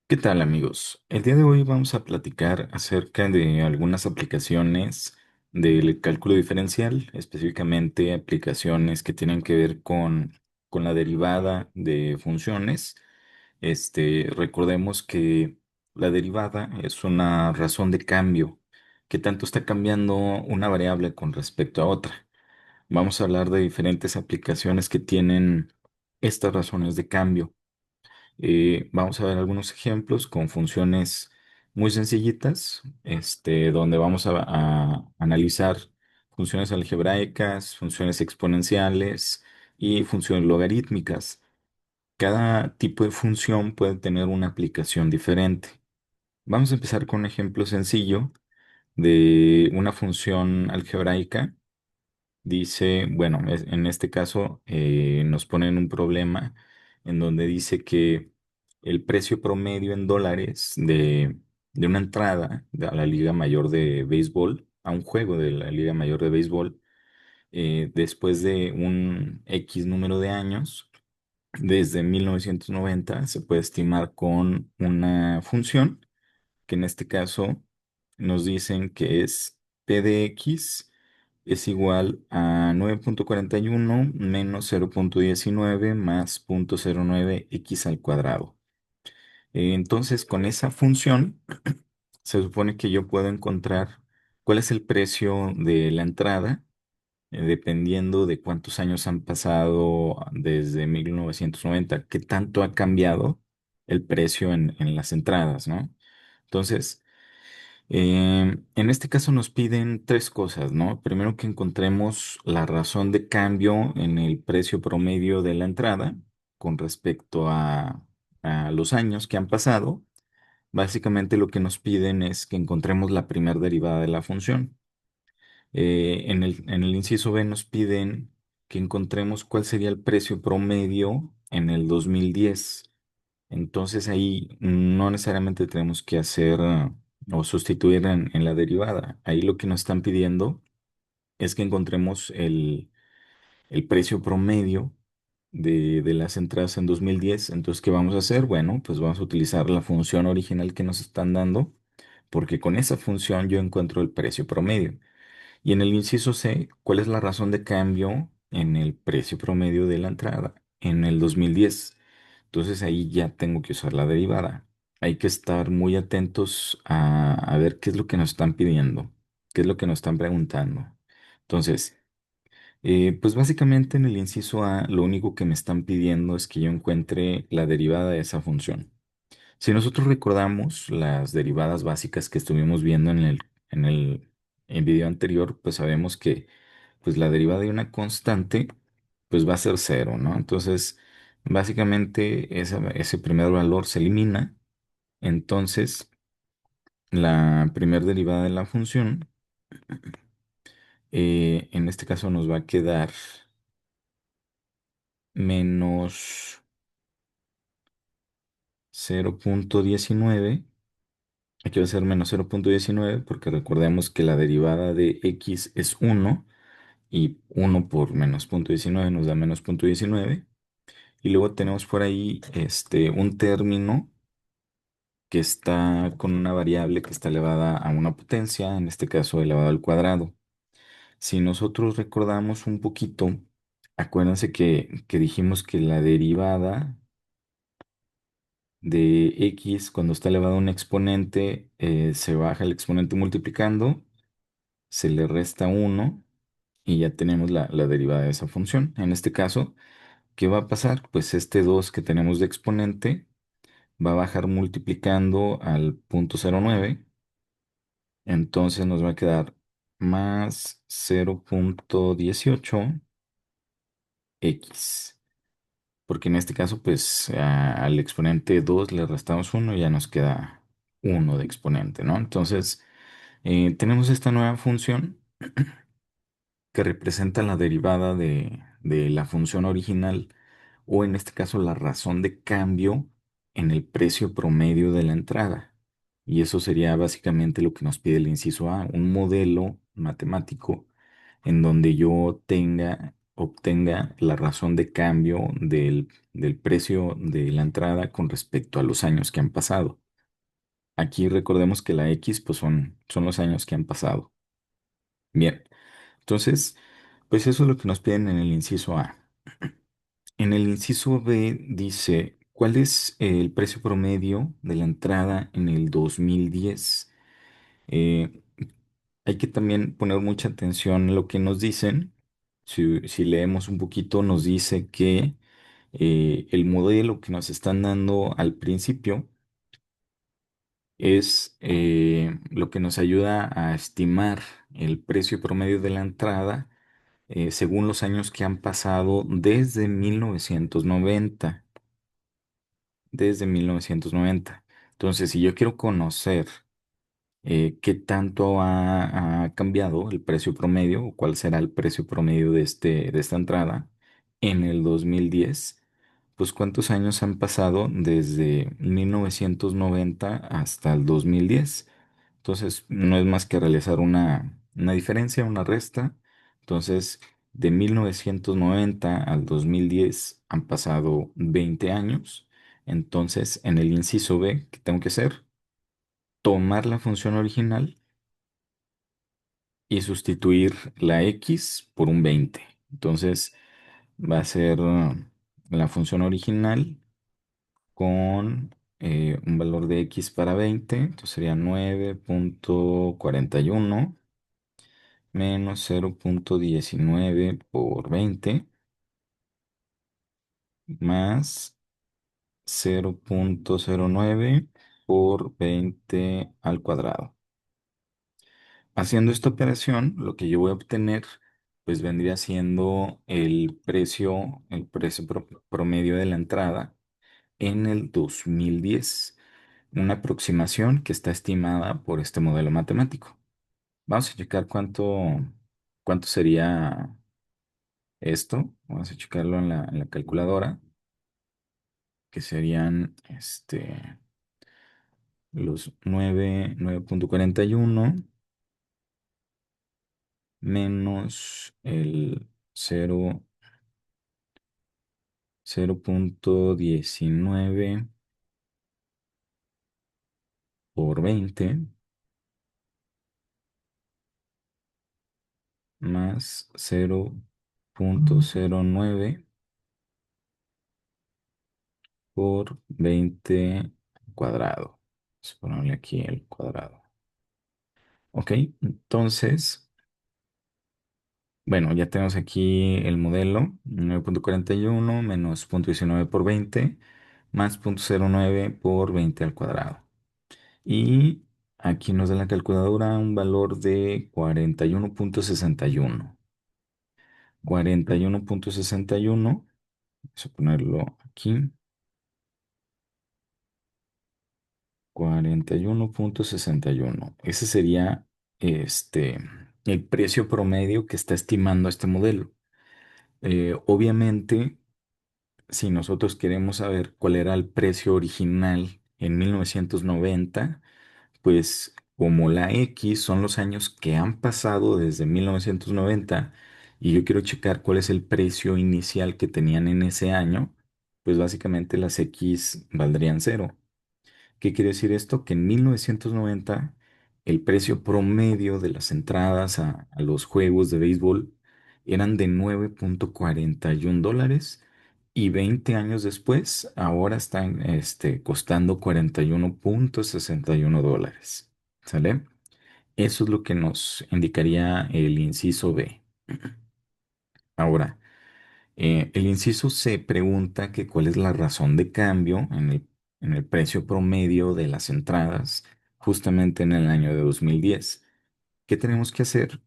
¿Qué tal, amigos? El día de hoy vamos a platicar acerca de algunas aplicaciones del cálculo diferencial, específicamente aplicaciones que tienen que ver con la derivada de funciones. Recordemos que la derivada es una razón de cambio, que tanto está cambiando una variable con respecto a otra. Vamos a hablar de diferentes aplicaciones que tienen estas razones de cambio. Vamos a ver algunos ejemplos con funciones muy sencillitas, donde vamos a analizar funciones algebraicas, funciones exponenciales y funciones logarítmicas. Cada tipo de función puede tener una aplicación diferente. Vamos a empezar con un ejemplo sencillo de una función algebraica. Dice, bueno, en este caso nos ponen un problema en donde dice que el precio promedio en dólares de una entrada a la Liga Mayor de Béisbol, a un juego de la Liga Mayor de Béisbol, después de un X número de años, desde 1990, se puede estimar con una función que en este caso nos dicen que es P de X es igual a 9,41 menos 0,19 más 0,09 x al cuadrado. Entonces, con esa función, se supone que yo puedo encontrar cuál es el precio de la entrada, dependiendo de cuántos años han pasado desde 1990, qué tanto ha cambiado el precio en las entradas, ¿no? Entonces, en este caso nos piden tres cosas, ¿no? Primero que encontremos la razón de cambio en el precio promedio de la entrada con respecto a los años que han pasado. Básicamente lo que nos piden es que encontremos la primera derivada de la función. En el inciso B nos piden que encontremos cuál sería el precio promedio en el 2010. Entonces ahí no necesariamente tenemos que hacer o sustituir en la derivada. Ahí lo que nos están pidiendo es que encontremos el precio promedio de las entradas en 2010. Entonces, ¿qué vamos a hacer? Bueno, pues vamos a utilizar la función original que nos están dando, porque con esa función yo encuentro el precio promedio. Y en el inciso C, ¿cuál es la razón de cambio en el precio promedio de la entrada en el 2010? Entonces ahí ya tengo que usar la derivada. Hay que estar muy atentos a ver qué es lo que nos están pidiendo, qué es lo que nos están preguntando. Entonces, pues básicamente en el inciso A, lo único que me están pidiendo es que yo encuentre la derivada de esa función. Si nosotros recordamos las derivadas básicas que estuvimos viendo en video anterior, pues sabemos que pues la derivada de una constante pues va a ser cero, ¿no? Entonces, básicamente ese primer valor se elimina. Entonces, la primera derivada de la función, en este caso nos va a quedar menos 0,19. Aquí va a ser menos 0,19 porque recordemos que la derivada de x es uno y uno por menos 0,19 nos da menos 0,19. Y luego tenemos por ahí un término que está con una variable que está elevada a una potencia, en este caso elevado al cuadrado. Si nosotros recordamos un poquito, acuérdense que dijimos que la derivada de x cuando está elevado a un exponente, se baja el exponente multiplicando, se le resta uno y ya tenemos la derivada de esa función. En este caso, ¿qué va a pasar? Pues este 2 que tenemos de exponente va a bajar multiplicando al 0,09, entonces nos va a quedar más 0,18 x, porque en este caso, pues al exponente 2 le restamos uno y ya nos queda uno de exponente, ¿no? Entonces, tenemos esta nueva función que representa la derivada de la función original, o en este caso la razón de cambio en el precio promedio de la entrada. Y eso sería básicamente lo que nos pide el inciso A, un modelo matemático en donde yo tenga obtenga la razón de cambio del precio de la entrada con respecto a los años que han pasado. Aquí recordemos que la X pues son los años que han pasado. Bien, entonces, pues eso es lo que nos piden en el inciso A. En el inciso B dice, ¿cuál es el precio promedio de la entrada en el 2010? Eh, Hay que también poner mucha atención en lo que nos dicen. Si leemos un poquito, nos dice que el modelo que nos están dando al principio es lo que nos ayuda a estimar el precio promedio de la entrada según los años que han pasado desde 1990. Desde 1990. Entonces, si yo quiero conocer qué tanto ha cambiado el precio promedio o cuál será el precio promedio de esta entrada en el 2010, pues cuántos años han pasado desde 1990 hasta el 2010. Entonces, no es más que realizar una diferencia, una resta. Entonces, de 1990 al 2010 han pasado 20 años. Entonces, en el inciso B, ¿qué tengo que hacer? Tomar la función original y sustituir la x por un 20. Entonces va a ser la función original con un valor de x para 20. Entonces sería 9,41 menos 0,19 por 20 más 0,09 por 20 al cuadrado. Haciendo esta operación, lo que yo voy a obtener, pues vendría siendo el precio promedio de la entrada en el 2010, una aproximación que está estimada por este modelo matemático. Vamos a checar cuánto sería esto. Vamos a checarlo en la calculadora, que serían los 9,41 menos el 0,19 por 20 más 0,09 por 20 cuadrado. Vamos a ponerle aquí el cuadrado. Ok, entonces, bueno, ya tenemos aquí el modelo, 9,41 menos 0,19 por 20 más 0,09 por 20 al cuadrado. Y aquí nos da la calculadora un valor de 41,61. 41,61. Vamos a ponerlo aquí. 41,61. Ese sería este, el precio promedio que está estimando este modelo. Obviamente, si nosotros queremos saber cuál era el precio original en 1990, pues como la X son los años que han pasado desde 1990 y yo quiero checar cuál es el precio inicial que tenían en ese año, pues básicamente las X valdrían cero. ¿Qué quiere decir esto? Que en 1990 el precio promedio de las entradas a los juegos de béisbol eran de $9,41 y 20 años después ahora están costando $41,61. ¿Sale? Eso es lo que nos indicaría el inciso B. Ahora, el inciso C pregunta que cuál es la razón de cambio en el precio promedio de las entradas justamente en el año de 2010. ¿Qué tenemos que hacer?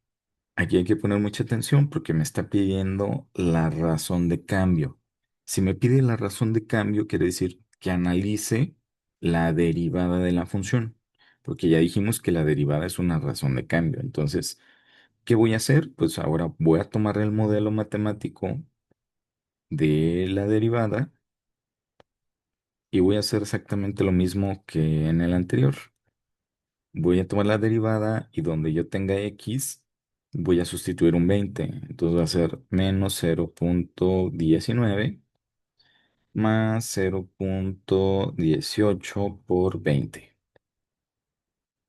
Aquí hay que poner mucha atención porque me está pidiendo la razón de cambio. Si me pide la razón de cambio, quiere decir que analice la derivada de la función, porque ya dijimos que la derivada es una razón de cambio. Entonces, ¿qué voy a hacer? Pues ahora voy a tomar el modelo matemático de la derivada y voy a hacer exactamente lo mismo que en el anterior. Voy a tomar la derivada y donde yo tenga x, voy a sustituir un 20. Entonces va a ser menos 0,19 más 0,18 por 20.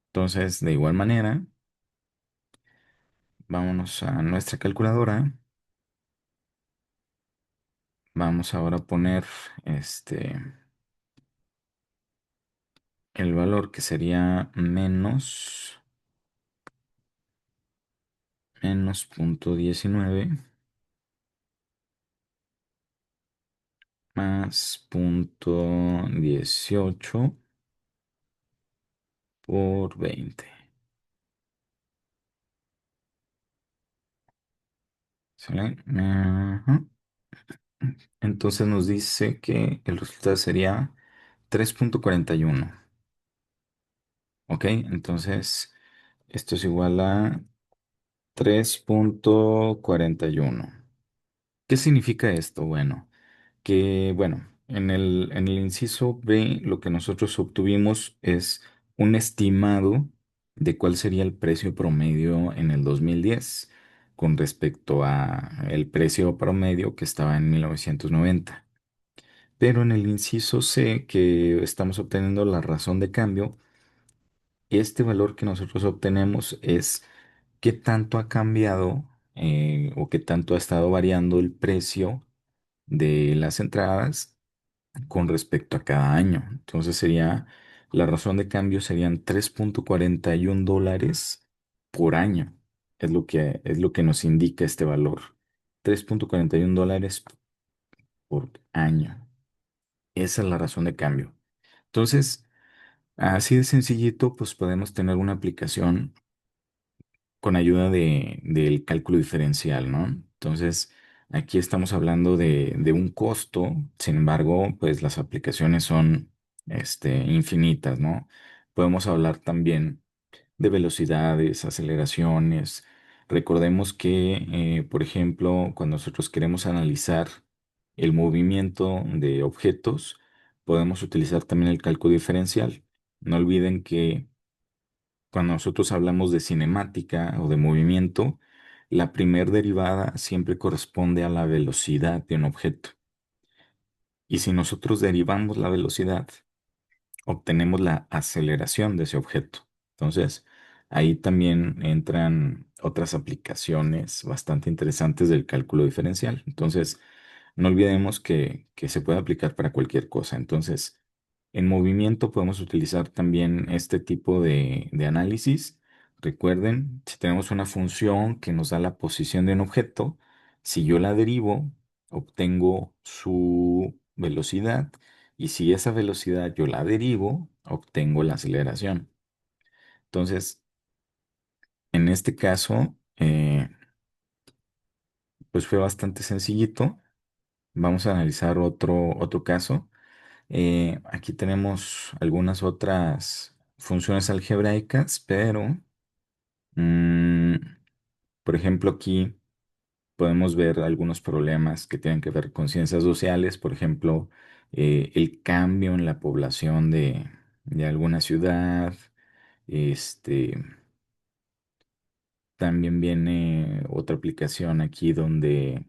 Entonces, de igual manera, vámonos a nuestra calculadora. Vamos ahora a poner este, el valor que sería menos 0,19 más 0,18 por 20. ¿Sale? Ajá. Entonces nos dice que el resultado sería 3,41. ¿Ok? Entonces, esto es igual a 3,41. ¿Qué significa esto? Bueno, en el inciso B lo que nosotros obtuvimos es un estimado de cuál sería el precio promedio en el 2010 con respecto a el precio promedio que estaba en 1990. Pero en el inciso C, que estamos obteniendo la razón de cambio, este valor que nosotros obtenemos es qué tanto ha cambiado o qué tanto ha estado variando el precio de las entradas con respecto a cada año. Entonces la razón de cambio serían 3,41 dólares por año. Es lo que nos indica este valor. 3,41 dólares por año. Esa es la razón de cambio. Entonces, así de sencillito, pues podemos tener una aplicación con ayuda del cálculo diferencial, ¿no? Entonces, aquí estamos hablando de un costo, sin embargo, pues las aplicaciones son infinitas, ¿no? Podemos hablar también de velocidades, aceleraciones. Recordemos que, por ejemplo, cuando nosotros queremos analizar el movimiento de objetos, podemos utilizar también el cálculo diferencial. No olviden que cuando nosotros hablamos de cinemática o de movimiento, la primer derivada siempre corresponde a la velocidad de un objeto. Y si nosotros derivamos la velocidad, obtenemos la aceleración de ese objeto. Entonces, ahí también entran otras aplicaciones bastante interesantes del cálculo diferencial. Entonces, no olvidemos que se puede aplicar para cualquier cosa. Entonces, en movimiento podemos utilizar también este tipo de análisis. Recuerden, si tenemos una función que nos da la posición de un objeto, si yo la derivo, obtengo su velocidad y si esa velocidad yo la derivo, obtengo la aceleración. Entonces, en este caso, pues fue bastante sencillito. Vamos a analizar otro caso. Aquí tenemos algunas otras funciones algebraicas, pero, mm, por ejemplo, aquí podemos ver algunos problemas que tienen que ver con ciencias sociales, por ejemplo, el cambio en la población de alguna ciudad. Este, También viene otra aplicación aquí donde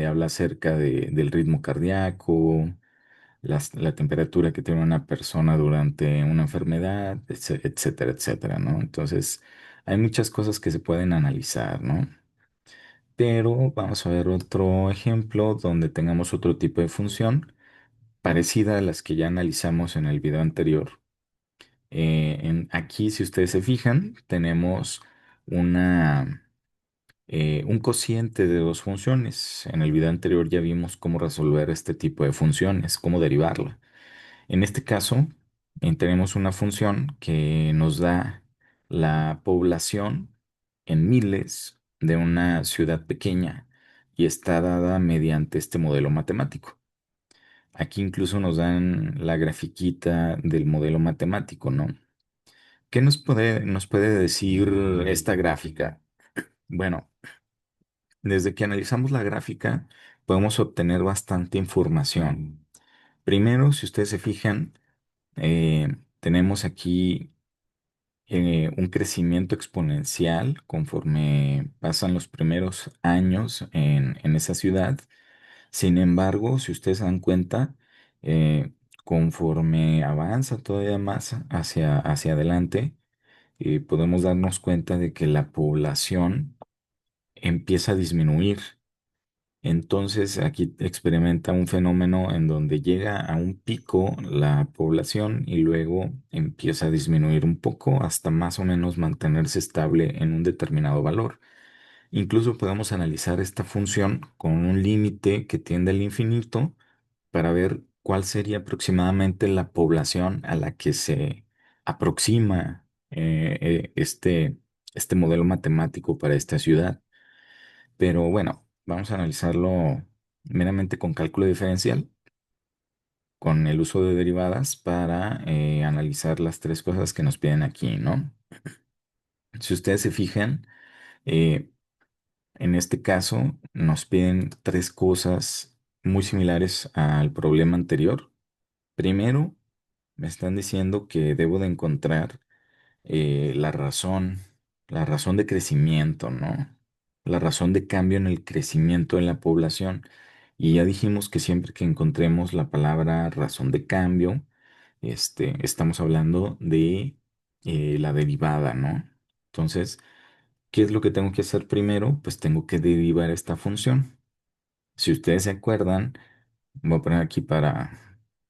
habla acerca del ritmo cardíaco, la temperatura que tiene una persona durante una enfermedad, etcétera, etcétera, ¿no? Entonces, hay muchas cosas que se pueden analizar, ¿no? Pero vamos a ver otro ejemplo donde tengamos otro tipo de función parecida a las que ya analizamos en el video anterior. Aquí, si ustedes se fijan, tenemos un cociente de dos funciones. En el video anterior ya vimos cómo resolver este tipo de funciones, cómo derivarla. En este caso, tenemos una función que nos da la población en miles de una ciudad pequeña y está dada mediante este modelo matemático. Aquí incluso nos dan la grafiquita del modelo matemático, ¿no? ¿Qué nos puede decir esta gráfica? Bueno, desde que analizamos la gráfica, podemos obtener bastante información. Primero, si ustedes se fijan, tenemos aquí un crecimiento exponencial conforme pasan los primeros años en esa ciudad. Sin embargo, si ustedes se dan cuenta, conforme avanza todavía más hacia adelante, podemos darnos cuenta de que la población empieza a disminuir. Entonces aquí experimenta un fenómeno en donde llega a un pico la población y luego empieza a disminuir un poco hasta más o menos mantenerse estable en un determinado valor. Incluso podemos analizar esta función con un límite que tiende al infinito para ver cuál sería aproximadamente la población a la que se aproxima este modelo matemático para esta ciudad. Pero bueno, vamos a analizarlo meramente con cálculo diferencial, con el uso de derivadas para analizar las tres cosas que nos piden aquí, ¿no? Si ustedes se fijan, eh, en este caso nos piden tres cosas muy similares al problema anterior. Primero, me están diciendo que debo de encontrar la razón de crecimiento, ¿no? La razón de cambio en el crecimiento de la población. Y ya dijimos que siempre que encontremos la palabra razón de cambio, estamos hablando de la derivada, ¿no? Entonces, ¿qué es lo que tengo que hacer primero? Pues tengo que derivar esta función. Si ustedes se acuerdan, voy a poner aquí para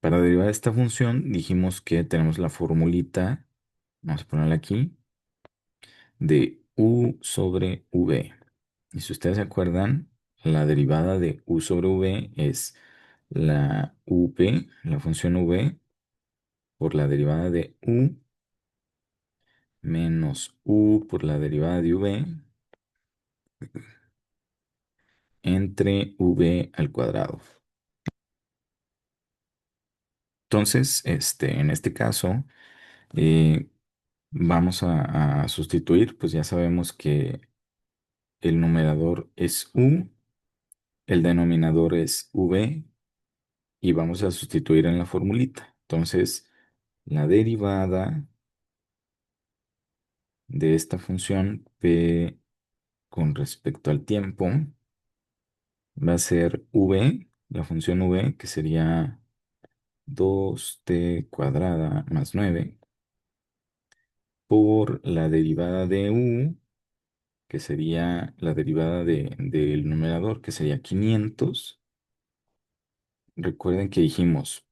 derivar esta función, dijimos que tenemos la formulita, vamos a ponerla aquí, de u sobre v. Y si ustedes se acuerdan, la derivada de u sobre v es la v, la función v, por la derivada de u menos u por la derivada de v entre v al cuadrado. Entonces, en este caso, eh, vamos a sustituir, pues ya sabemos que el numerador es u, el denominador es v y vamos a sustituir en la formulita. Entonces, la derivada de esta función p con respecto al tiempo va a ser v, la función v, que sería 2t cuadrada más 9 por la derivada de u, que sería la derivada del numerador, que sería 500. Recuerden que dijimos,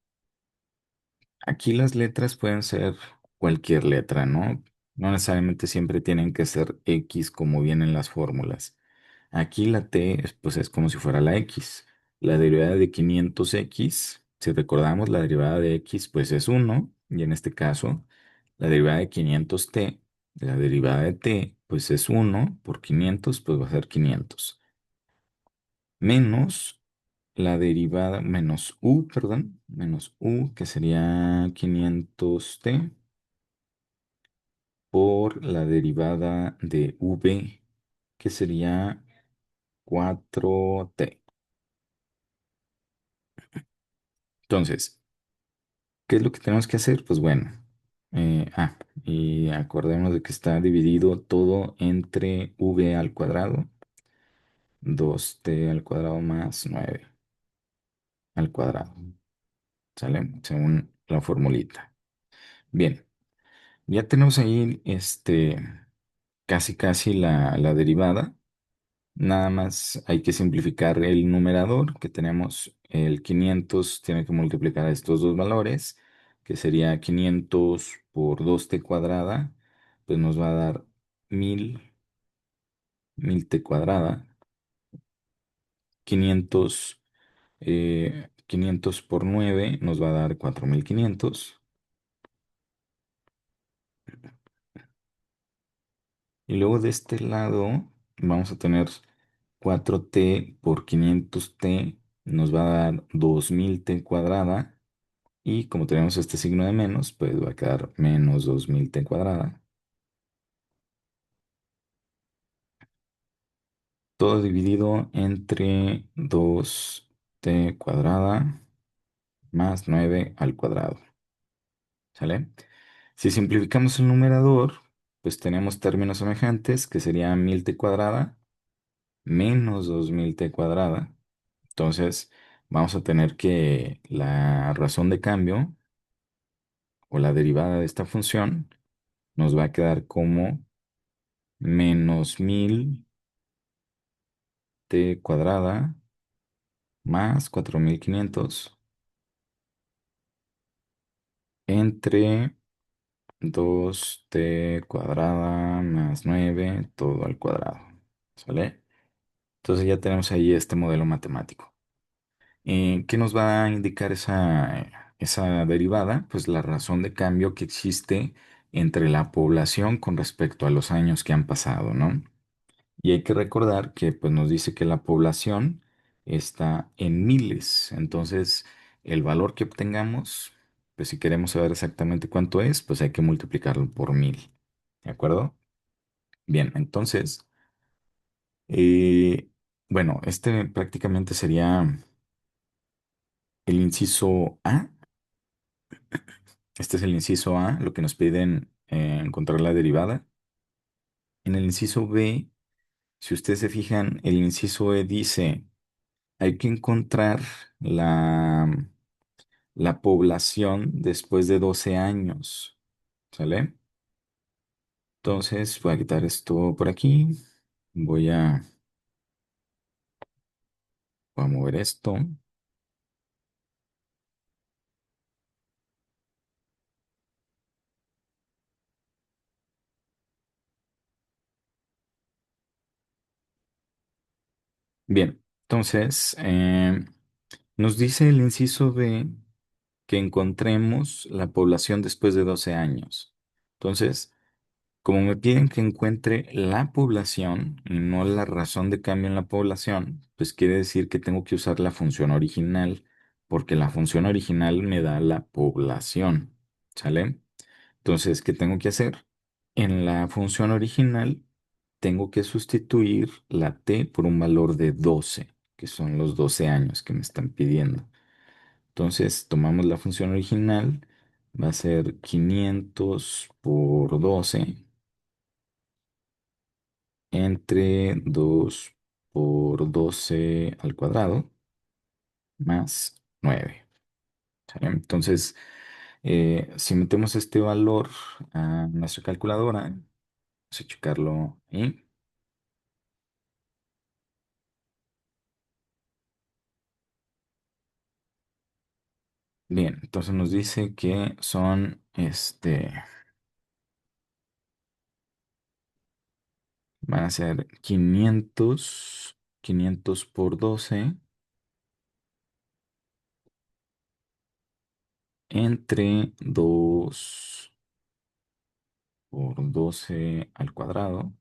aquí las letras pueden ser cualquier letra, ¿no? No necesariamente siempre tienen que ser X como vienen las fórmulas. Aquí la T pues es como si fuera la X. La derivada de 500X, si recordamos, la derivada de X pues es 1 y en este caso la derivada de 500T, la derivada de T pues es 1 por 500 pues va a ser 500 menos la derivada, menos u, perdón, menos u, que sería 500t, por la derivada de v, que sería 4t. Entonces, ¿qué es lo que tenemos que hacer? Pues bueno, y acordémonos de que está dividido todo entre v al cuadrado, 2t al cuadrado más 9 al cuadrado, ¿sale? Según la formulita. Bien. Ya tenemos ahí casi casi la derivada. Nada más hay que simplificar el numerador, que tenemos el 500 tiene que multiplicar estos dos valores, que sería 500 por 2t cuadrada, pues nos va a dar 1000 t cuadrada. 500, 500 por 9 nos va a dar 4500. Y luego de este lado vamos a tener 4t por 500t nos va a dar 2000t cuadrada. Y como tenemos este signo de menos, pues va a quedar menos 2000t cuadrada. Todo dividido entre 2t cuadrada más 9 al cuadrado. ¿Sale? Si simplificamos el numerador, pues tenemos términos semejantes que sería 1000t cuadrada menos 2000t cuadrada. Entonces, vamos a tener que la razón de cambio o la derivada de esta función nos va a quedar como menos 1000t cuadrada más 4500 entre 2t cuadrada más 9 todo al cuadrado. ¿Sale? Entonces ya tenemos ahí este modelo matemático. ¿Qué nos va a indicar esa derivada? Pues la razón de cambio que existe entre la población con respecto a los años que han pasado, ¿no? Y hay que recordar que pues, nos dice que la población está en miles. Entonces, el valor que obtengamos, pues si queremos saber exactamente cuánto es, pues hay que multiplicarlo por 1000. ¿De acuerdo? Bien, entonces, eh, bueno, este prácticamente sería el inciso A. Este es el inciso A, lo que nos piden encontrar la derivada. En el inciso B, si ustedes se fijan, el inciso E dice, hay que encontrar la, la población después de 12 años. ¿Sale? Entonces voy a quitar esto por aquí. Voy a, voy a mover esto. Bien, entonces nos dice el inciso B que encontremos la población después de 12 años. Entonces, como me piden que encuentre la población y no la razón de cambio en la población, pues quiere decir que tengo que usar la función original, porque la función original me da la población. ¿Sale? Entonces, ¿qué tengo que hacer? En la función original, tengo que sustituir la t por un valor de 12, que son los 12 años que me están pidiendo. Entonces, tomamos la función original, va a ser 500 por 12 entre 2 por 12 al cuadrado más 9. ¿Sale? Entonces, si metemos este valor a nuestra calculadora, vamos a checarlo ahí. Bien, entonces nos dice que son, van a ser 500 por 12 entre 2 por 12 al cuadrado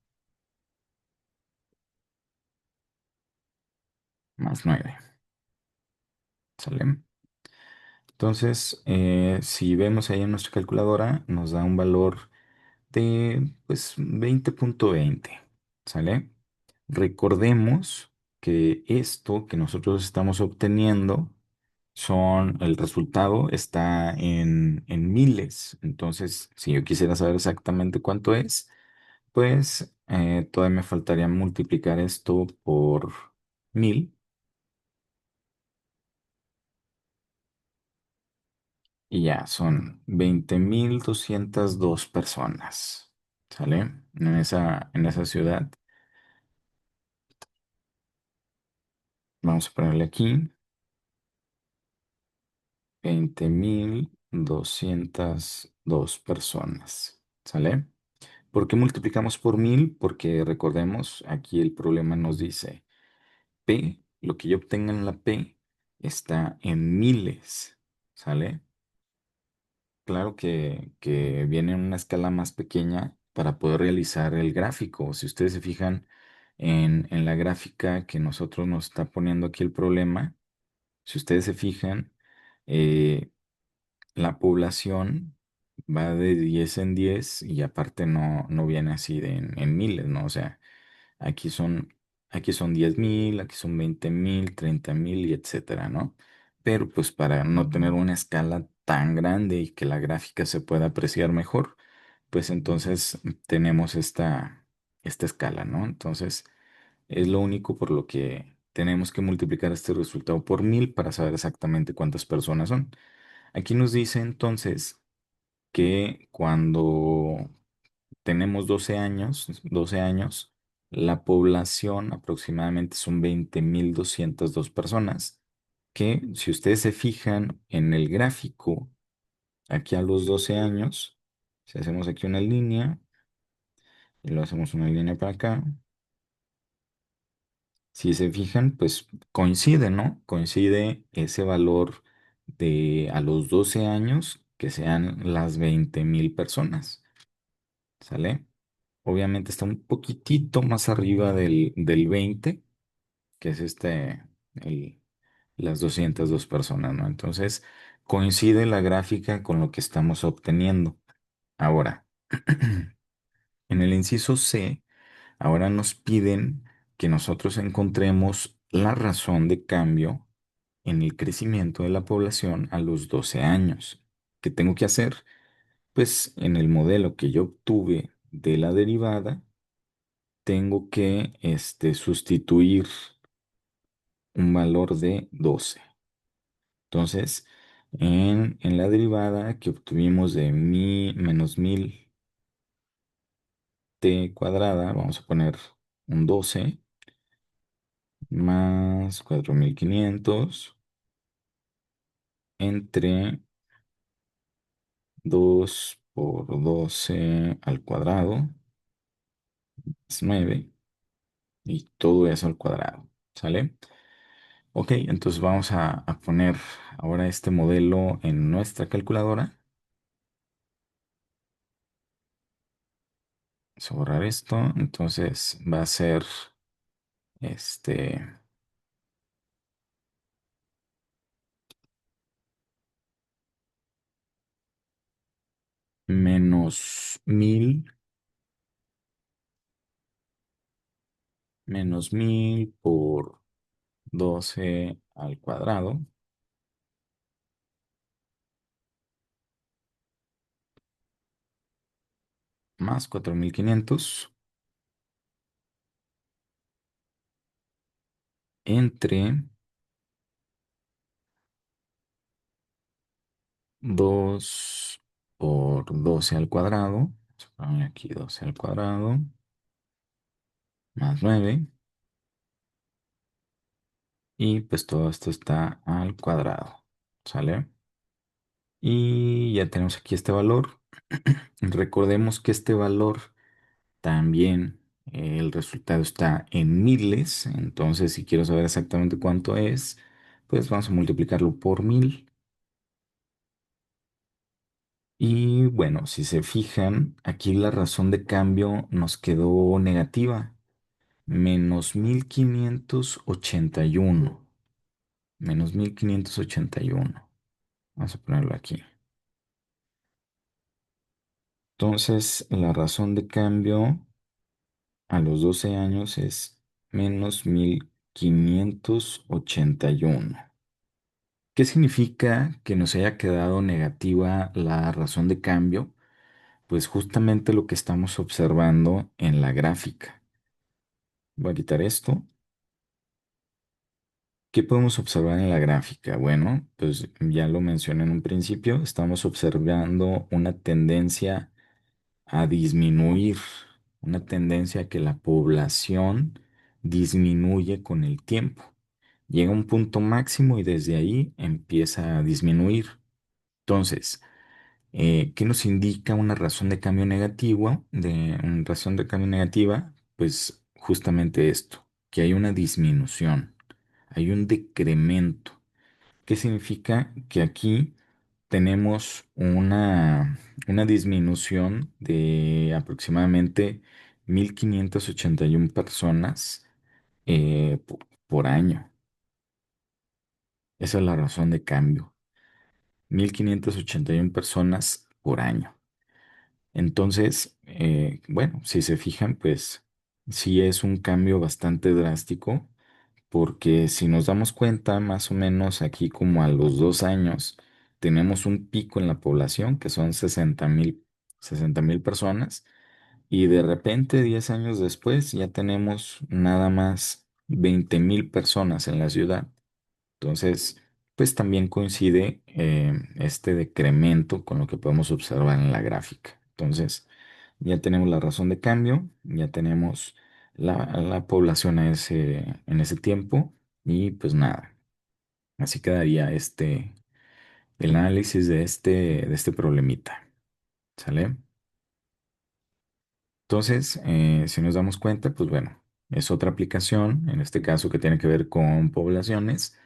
más 9. ¿Sale? Entonces, si vemos ahí en nuestra calculadora, nos da un valor de pues 20.20. ¿Sale? Recordemos que esto que nosotros estamos obteniendo el resultado está en miles. Entonces, si yo quisiera saber exactamente cuánto es, pues todavía me faltaría multiplicar esto por 1000 y ya son 20.202 personas. ¿Sale? En esa ciudad. Vamos a ponerle aquí 20.202 personas. ¿Sale? ¿Por qué multiplicamos por 1000? Porque recordemos, aquí el problema nos dice P, lo que yo obtenga en la P está en miles. ¿Sale? Claro que viene en una escala más pequeña para poder realizar el gráfico. Si ustedes se fijan en la gráfica que nosotros nos está poniendo aquí el problema, si ustedes se fijan, eh, la población va de 10 en 10 y aparte no viene así en miles, ¿no? O sea, aquí son, aquí son 10.000, aquí son 20.000, 30.000 y etcétera, ¿no? Pero pues para no tener una escala tan grande y que la gráfica se pueda apreciar mejor, pues entonces tenemos esta escala, ¿no? Entonces, es lo único por lo que tenemos que multiplicar este resultado por 1000 para saber exactamente cuántas personas son. Aquí nos dice entonces que cuando tenemos 12 años, la población aproximadamente son 20.202 personas, que si ustedes se fijan en el gráfico, aquí a los 12 años, si hacemos aquí una línea y lo hacemos una línea para acá, si se fijan, pues coincide, ¿no? Coincide ese valor de a los 12 años que sean las 20.000 personas, ¿sale? Obviamente está un poquitito más arriba del 20, que es el, las 202 personas, ¿no? Entonces, coincide la gráfica con lo que estamos obteniendo. Ahora, en el inciso C, ahora nos piden que nosotros encontremos la razón de cambio en el crecimiento de la población a los 12 años. ¿Qué tengo que hacer? Pues en el modelo que yo obtuve de la derivada, tengo que sustituir un valor de 12. Entonces, en la derivada que obtuvimos de menos 1000 t cuadrada, vamos a poner un 12 más 4500 entre 2 por 12 al cuadrado es 9 y todo eso al cuadrado, ¿sale? Ok, entonces vamos a poner ahora este modelo en nuestra calculadora. Vamos a borrar esto. Entonces va a ser este menos 1000 por 12 al cuadrado, más 4500 entre 2 por 12 al cuadrado. Vamos a ponerle aquí 12 al cuadrado, más 9. Y pues todo esto está al cuadrado. ¿Sale? Y ya tenemos aquí este valor. Recordemos que este valor también, el resultado está en miles. Entonces, si quiero saber exactamente cuánto es, pues vamos a multiplicarlo por 1000. Y bueno, si se fijan, aquí la razón de cambio nos quedó negativa, menos 1581. Menos 1581. Vamos a ponerlo aquí. Entonces, la razón de cambio a los 12 años es menos 1581. ¿Qué significa que nos haya quedado negativa la razón de cambio? Pues justamente lo que estamos observando en la gráfica. Voy a quitar esto. ¿Qué podemos observar en la gráfica? Bueno, pues ya lo mencioné en un principio, estamos observando una tendencia a disminuir, una tendencia a que la población disminuye con el tiempo. Llega a un punto máximo y desde ahí empieza a disminuir. Entonces, ¿qué nos indica una razón de cambio negativo? De una razón de cambio negativa, pues justamente esto, que hay una disminución, hay un decremento. ¿Qué significa? Que aquí tenemos una disminución de aproximadamente 1581 personas por año. Esa es la razón de cambio. 1581 personas por año. Entonces, bueno, si se fijan, pues sí es un cambio bastante drástico, porque si nos damos cuenta, más o menos aquí como a los 2 años, tenemos un pico en la población que son 60.000, 60,000 personas, y de repente 10 años después ya tenemos nada más 20,000 personas en la ciudad. Entonces, pues también coincide este decremento con lo que podemos observar en la gráfica. Entonces, ya tenemos la razón de cambio, ya tenemos la población en ese tiempo, y pues nada, así quedaría el análisis de este problemita. ¿Sale? Entonces, si nos damos cuenta, pues bueno, es otra aplicación, en este caso que tiene que ver con poblaciones,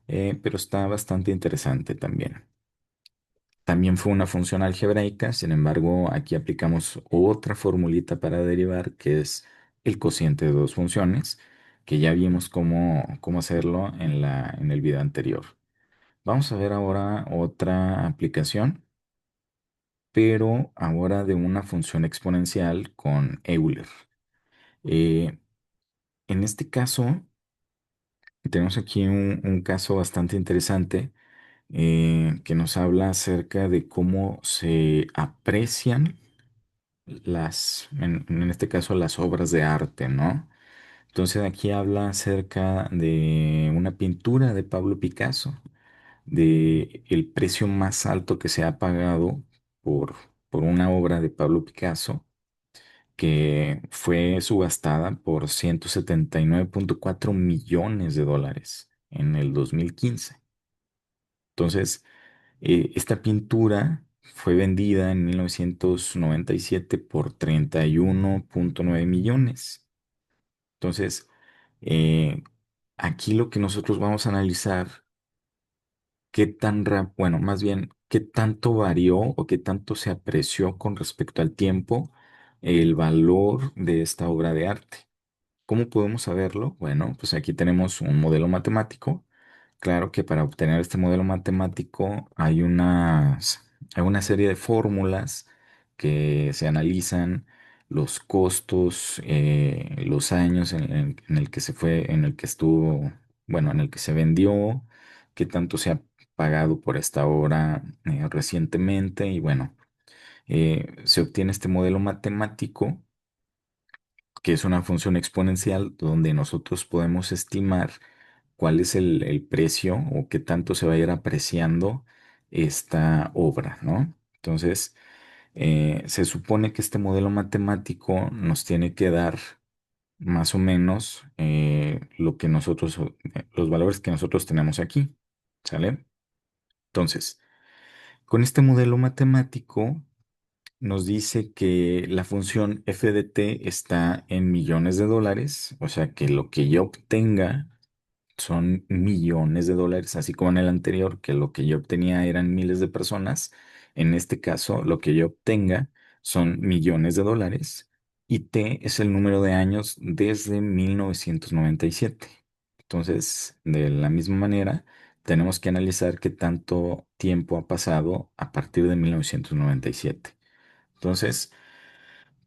pero está bastante interesante también. También fue una función algebraica, sin embargo, aquí aplicamos otra formulita para derivar, que es el cociente de dos funciones, que ya vimos cómo hacerlo en el video anterior. Vamos a ver ahora otra aplicación, pero ahora de una función exponencial con Euler. Eh, en este caso, tenemos aquí un caso bastante interesante, que nos habla acerca de cómo se aprecian en este caso, las obras de arte, ¿no? Entonces aquí habla acerca de una pintura de Pablo Picasso, de el precio más alto que se ha pagado por, por una obra de Pablo Picasso, que fue subastada por 179,4 millones de dólares en el 2015. Entonces, esta pintura fue vendida en 1997 por 31,9 millones. Entonces, eh, aquí lo que nosotros vamos a analizar, bueno, más bien, qué tanto varió o qué tanto se apreció con respecto al tiempo el valor de esta obra de arte. ¿Cómo podemos saberlo? Bueno, pues aquí tenemos un modelo matemático. Claro que para obtener este modelo matemático hay una serie de fórmulas que se analizan: los costos, los años en el que se fue, en el que estuvo, bueno, en el que se vendió, qué tanto se ha pagado por esta obra recientemente, y bueno, se obtiene este modelo matemático, que es una función exponencial donde nosotros podemos estimar cuál es el precio o qué tanto se va a ir apreciando esta obra, ¿no? Entonces, se supone que este modelo matemático nos tiene que dar más o menos los valores que nosotros tenemos aquí, ¿sale? Entonces, con este modelo matemático nos dice que la función f de t está en millones de dólares, o sea que lo que yo obtenga son millones de dólares, así como en el anterior, que lo que yo obtenía eran miles de personas. En este caso, lo que yo obtenga son millones de dólares, y t es el número de años desde 1997. Entonces, de la misma manera, tenemos que analizar qué tanto tiempo ha pasado a partir de 1997. Entonces,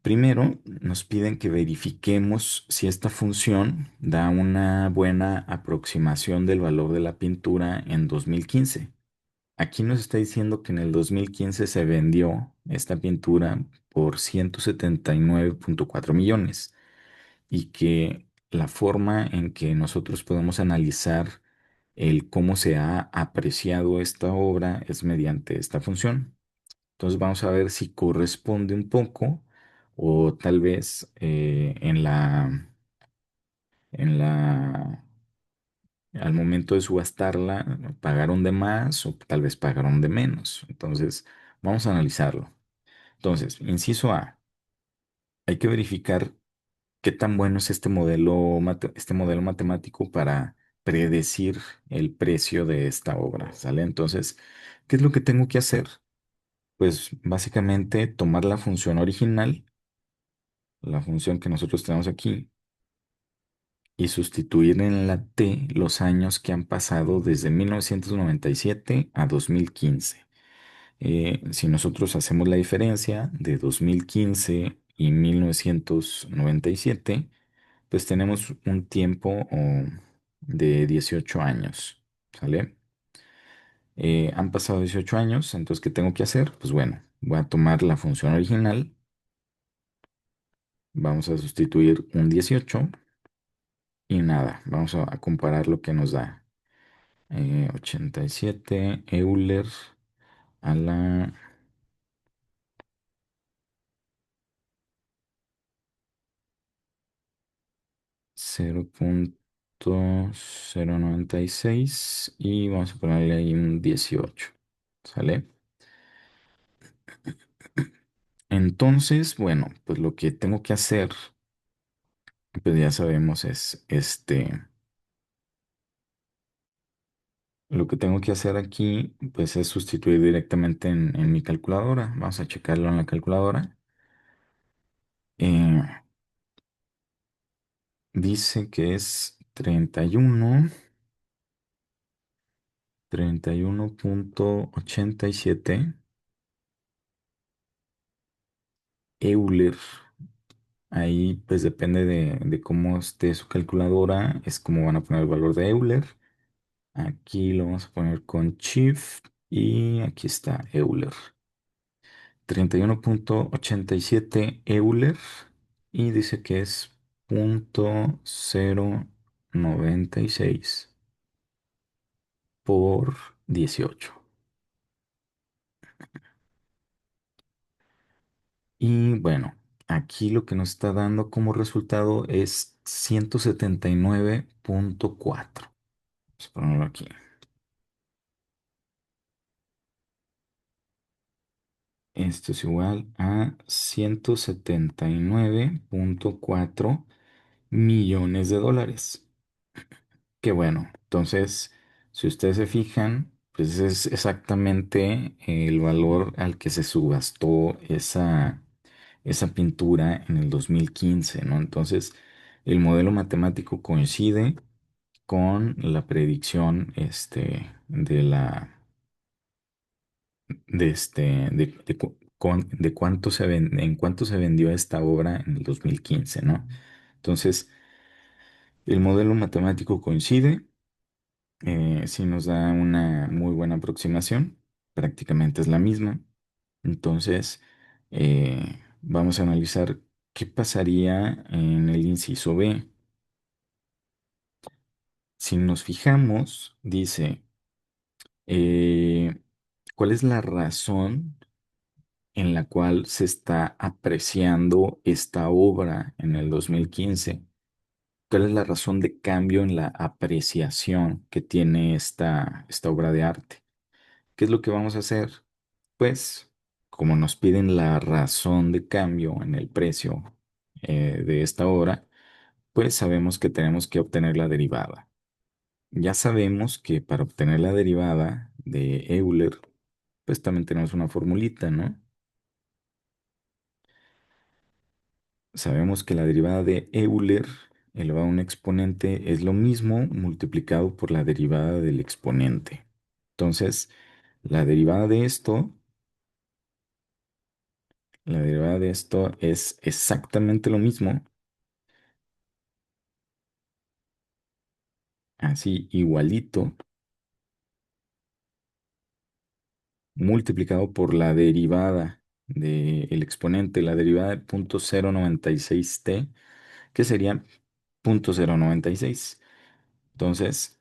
primero nos piden que verifiquemos si esta función da una buena aproximación del valor de la pintura en 2015. Aquí nos está diciendo que en el 2015 se vendió esta pintura por 179,4 millones, y que la forma en que nosotros podemos analizar el cómo se ha apreciado esta obra es mediante esta función. Entonces vamos a ver si corresponde un poco, o tal vez al momento de subastarla pagaron de más o tal vez pagaron de menos. Entonces vamos a analizarlo. Entonces, inciso A, hay que verificar qué tan bueno es este modelo matemático para predecir el precio de esta obra, ¿sale? Entonces, ¿qué es lo que tengo que hacer? Pues básicamente tomar la función original, la función que nosotros tenemos aquí, y sustituir en la t los años que han pasado desde 1997 a 2015. Si nosotros hacemos la diferencia de 2015 y 1997, pues tenemos un tiempo de 18 años, ¿sale? Han pasado 18 años, entonces, ¿qué tengo que hacer? Pues bueno, voy a tomar la función original, vamos a sustituir un 18 y nada, vamos a comparar lo que nos da. 87 Euler a la 0,096 y vamos a ponerle ahí un 18. ¿Sale? Entonces, bueno, pues lo que tengo que hacer, pues ya sabemos es lo que tengo que hacer aquí, pues es sustituir directamente en mi calculadora. Vamos a checarlo en la calculadora. Eh, Dice que es 31.87 Euler. Ahí pues depende de cómo esté su calculadora, es como van a poner el valor de Euler. Aquí lo vamos a poner con Shift y aquí está Euler. 31.87 Euler y dice que es 0,096 por 18. Y bueno, aquí lo que nos está dando como resultado es 179.4. Vamos a ponerlo aquí. Esto es igual a 179.4 millones de dólares. Qué bueno. Entonces, si ustedes se fijan, pues es exactamente el valor al que se subastó esa pintura en el 2015, ¿no? Entonces, el modelo matemático coincide con la predicción de cuánto en cuánto se vendió esta obra en el 2015, ¿no? Entonces, el modelo matemático coincide, sí nos da una muy buena aproximación, prácticamente es la misma. Entonces, vamos a analizar qué pasaría en el inciso B. Si nos fijamos, dice, eh, ¿cuál es la razón en la cual se está apreciando esta obra en el 2015? ¿Cuál es la razón de cambio en la apreciación que tiene esta obra de arte? ¿Qué es lo que vamos a hacer? Pues, como nos piden la razón de cambio en el precio de esta obra, pues sabemos que tenemos que obtener la derivada. Ya sabemos que para obtener la derivada de Euler, pues también tenemos una formulita, ¿no? Sabemos que la derivada de Euler elevado a un exponente es lo mismo multiplicado por la derivada del exponente. Entonces, la derivada de esto, la derivada de esto es exactamente lo mismo, así igualito, multiplicado por la derivada del exponente, la derivada de 0,096t, que sería 0,096. Entonces,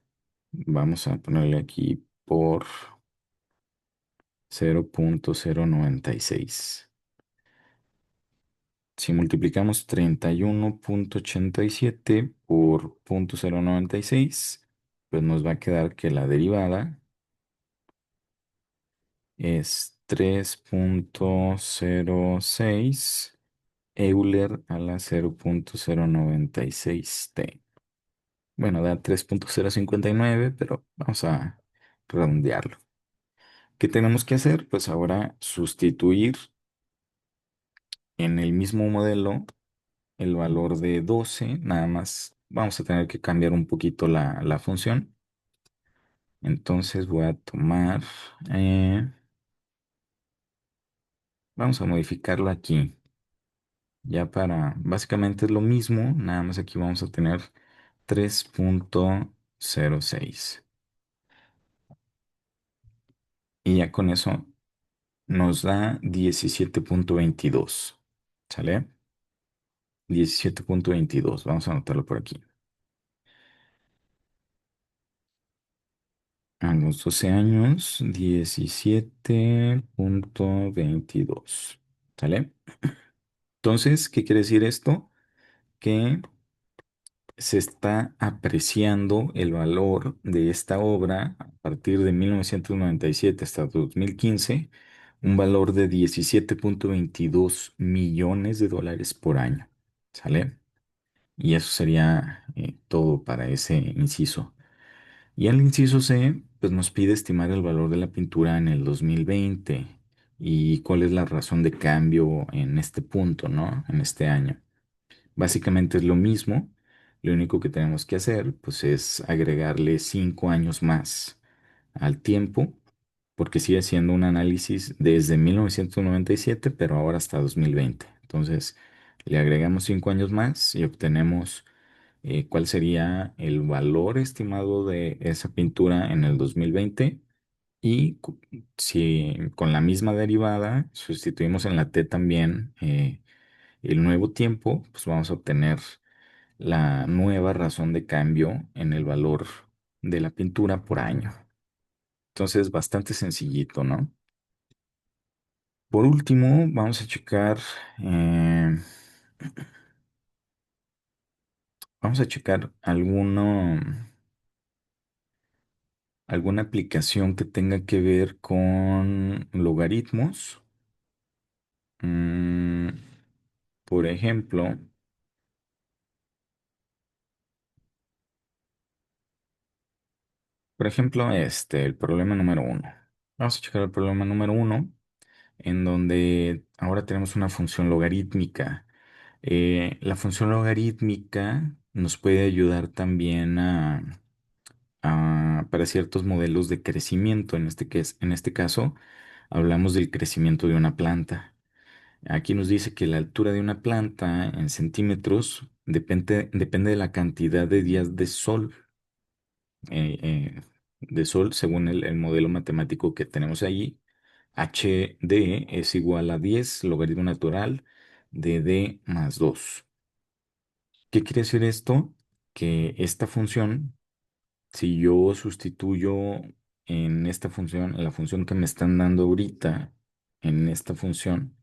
vamos a ponerle aquí por 0,096. Si multiplicamos 31.87 por 0,096, pues nos va a quedar que la derivada es 3,06 Euler a la 0,096t. Bueno, da 3,059, pero vamos a redondearlo. ¿Qué tenemos que hacer? Pues ahora sustituir en el mismo modelo el valor de 12, nada más vamos a tener que cambiar un poquito la función. Entonces voy a tomar, eh, vamos a modificarlo aquí, ya para, básicamente es lo mismo, nada más aquí vamos a tener 3,06. y ya con eso nos da 17,22. ¿Sale? 17,22. Vamos a anotarlo por aquí. A los 12 años, 17,22. ¿Sale? Entonces, ¿qué quiere decir esto? Que se está apreciando el valor de esta obra a partir de 1997 hasta 2015, un valor de 17,22 millones de dólares por año. ¿Sale? Y eso sería todo para ese inciso. Y el inciso C, pues nos pide estimar el valor de la pintura en el 2020 y cuál es la razón de cambio en este punto, ¿no? En este año. Básicamente es lo mismo. Lo único que tenemos que hacer, pues, es agregarle 5 años más al tiempo, porque sigue siendo un análisis desde 1997, pero ahora hasta 2020. Entonces, le agregamos 5 años más y obtenemos cuál sería el valor estimado de esa pintura en el 2020. Y si con la misma derivada sustituimos en la t también el nuevo tiempo, pues vamos a obtener la nueva razón de cambio en el valor de la pintura por año. Entonces, bastante sencillito, ¿no? Por último, eh, vamos a checar alguna aplicación que tenga que ver con logaritmos. Mm, por ejemplo, el problema número uno. Vamos a checar el problema número uno, en donde ahora tenemos una función logarítmica. La función logarítmica nos puede ayudar también para ciertos modelos de crecimiento. En este caso, hablamos del crecimiento de una planta. Aquí nos dice que la altura de una planta en centímetros depende de la cantidad de días de sol según el modelo matemático que tenemos allí. HD es igual a 10 logaritmo natural de D más 2. ¿Qué quiere decir esto? Que esta función, si yo sustituyo en esta función, en la función que me están dando ahorita, en esta función,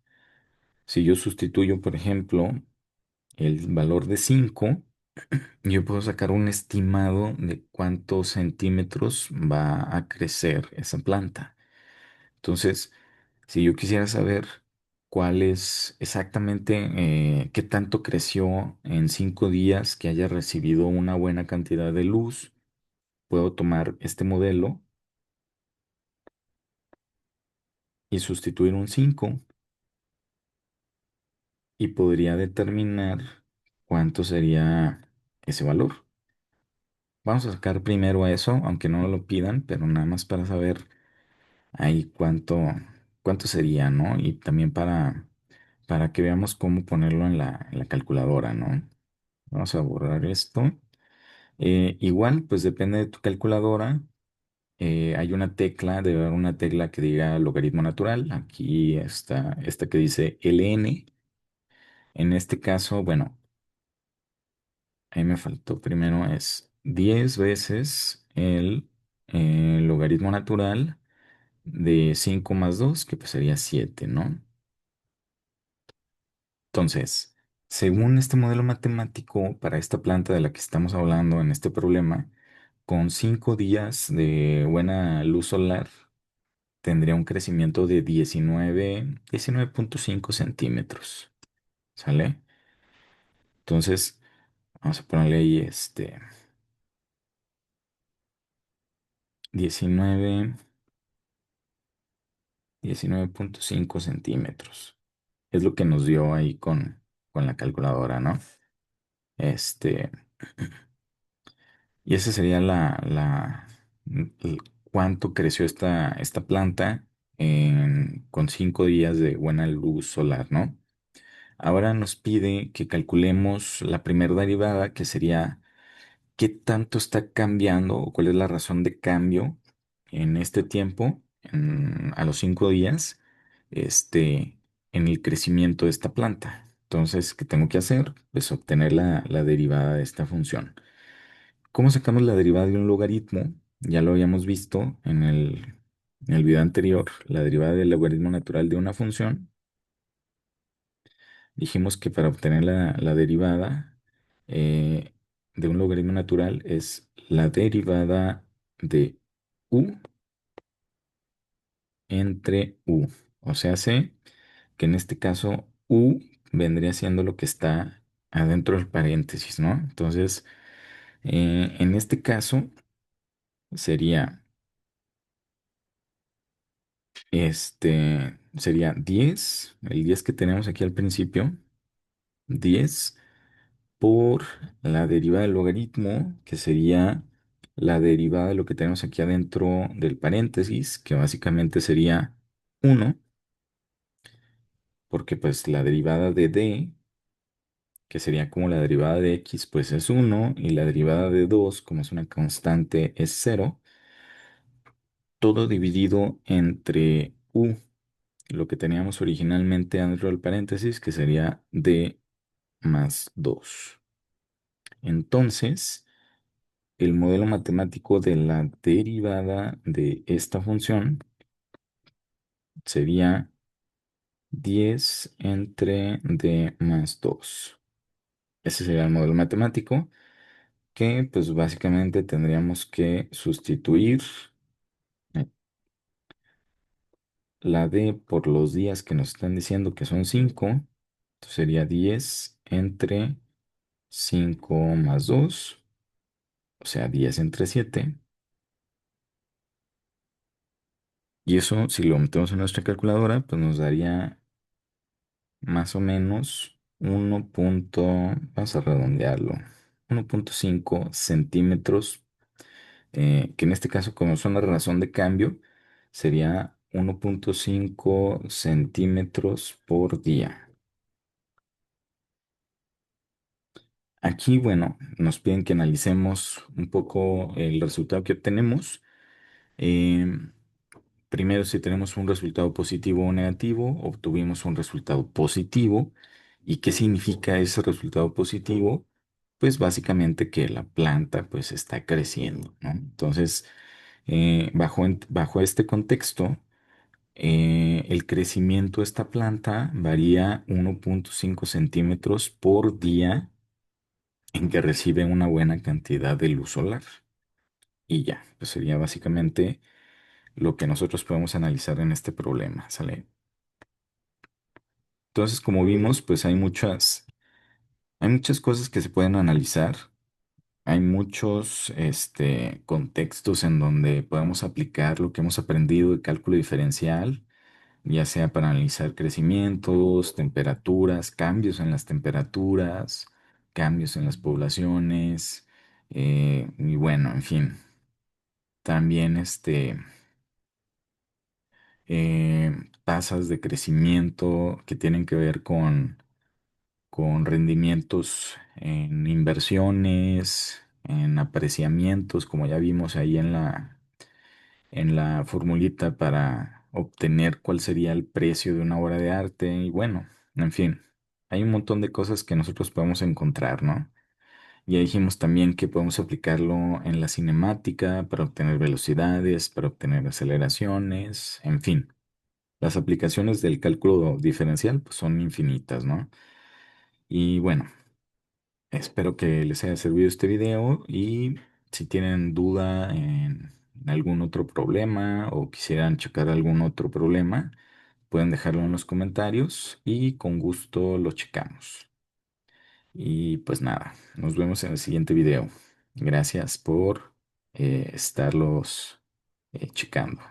si yo sustituyo, por ejemplo, el valor de 5, yo puedo sacar un estimado de cuántos centímetros va a crecer esa planta. Entonces, si yo quisiera saber cuál es exactamente, qué tanto creció en 5 días que haya recibido una buena cantidad de luz, puedo tomar este modelo y sustituir un 5 y podría determinar cuánto sería ese valor. Vamos a sacar primero eso, aunque no lo pidan, pero nada más para saber ahí cuánto sería, ¿no? Y también para que veamos cómo ponerlo en la calculadora, ¿no? Vamos a borrar esto. Igual, pues depende de tu calculadora. Hay una tecla, debe haber una tecla que diga logaritmo natural. Aquí está esta que dice ln. En este caso, bueno, ahí me faltó primero es 10 veces el logaritmo natural de 5 más 2 que pues sería 7, ¿no? Entonces, según este modelo matemático, para esta planta de la que estamos hablando en este problema, con 5 días de buena luz solar, tendría un crecimiento de 19,5 centímetros. ¿Sale? Entonces, vamos a ponerle ahí 19, 19,5 centímetros. Es lo que nos dio ahí con la calculadora, ¿no? Este. Y esa sería el cuánto creció esta planta con 5 días de buena luz solar, ¿no? Ahora nos pide que calculemos la primera derivada, que sería qué tanto está cambiando o cuál es la razón de cambio en este tiempo a los 5 días, este, en el crecimiento de esta planta. Entonces, ¿qué tengo que hacer? Pues obtener la derivada de esta función. ¿Cómo sacamos la derivada de un logaritmo? Ya lo habíamos visto en el video anterior, la derivada del logaritmo natural de una función. Dijimos que para obtener la derivada eh, de un logaritmo natural es la derivada de u entre u. O sea, sé que en este caso u vendría siendo lo que está adentro del paréntesis, ¿no? Entonces, en este caso sería, sería 10, el 10 que tenemos aquí al principio, 10 por la derivada del logaritmo, que sería la derivada de lo que tenemos aquí adentro del paréntesis, que básicamente sería 1, porque pues la derivada de d, que sería como la derivada de x, pues es 1, y la derivada de 2, como es una constante, es 0, todo dividido entre u, lo que teníamos originalmente dentro del paréntesis, que sería d más 2. Entonces, el modelo matemático de la derivada de esta función sería 10 entre d más 2. Ese sería el modelo matemático que pues básicamente tendríamos que sustituir eh, la d por los días que nos están diciendo que son 5. Entonces sería 10 entre 5 más 2, o sea, 10 entre 7. Y eso, si lo metemos en nuestra calculadora, pues nos daría más o menos vamos a redondearlo, 1,5 centímetros, que en este caso, como son la razón de cambio, sería 1,5 centímetros por día. Aquí, bueno, nos piden que analicemos un poco el resultado que obtenemos. Em, Primero, si tenemos un resultado positivo o negativo, obtuvimos un resultado positivo. ¿Y qué significa ese resultado positivo? Pues básicamente que la planta pues está creciendo, ¿no? Entonces, bajo este contexto, el crecimiento de esta planta varía 1,5 centímetros por día en que recibe una buena cantidad de luz solar. Y ya, pues sería básicamente lo que nosotros podemos analizar en este problema, ¿sale? Entonces, como vimos, pues hay muchas cosas que se pueden analizar. Hay muchos contextos en donde podemos aplicar lo que hemos aprendido de cálculo diferencial, ya sea para analizar crecimientos, temperaturas, cambios en las temperaturas, cambios en las poblaciones, y bueno, en fin, también tasas de crecimiento que tienen que ver con rendimientos en inversiones, en apreciamientos, como ya vimos ahí en la formulita para obtener cuál sería el precio de una obra de arte. Y bueno, en fin, hay un montón de cosas que nosotros podemos encontrar, ¿no? Ya dijimos también que podemos aplicarlo en la cinemática para obtener velocidades, para obtener aceleraciones, en fin. Las aplicaciones del cálculo diferencial pues, son infinitas, ¿no? Y bueno, espero que les haya servido este video y si tienen duda en algún otro problema o quisieran checar algún otro problema, pueden dejarlo en los comentarios y con gusto lo checamos. Y pues nada, nos vemos en el siguiente video. Gracias por estarlos checando.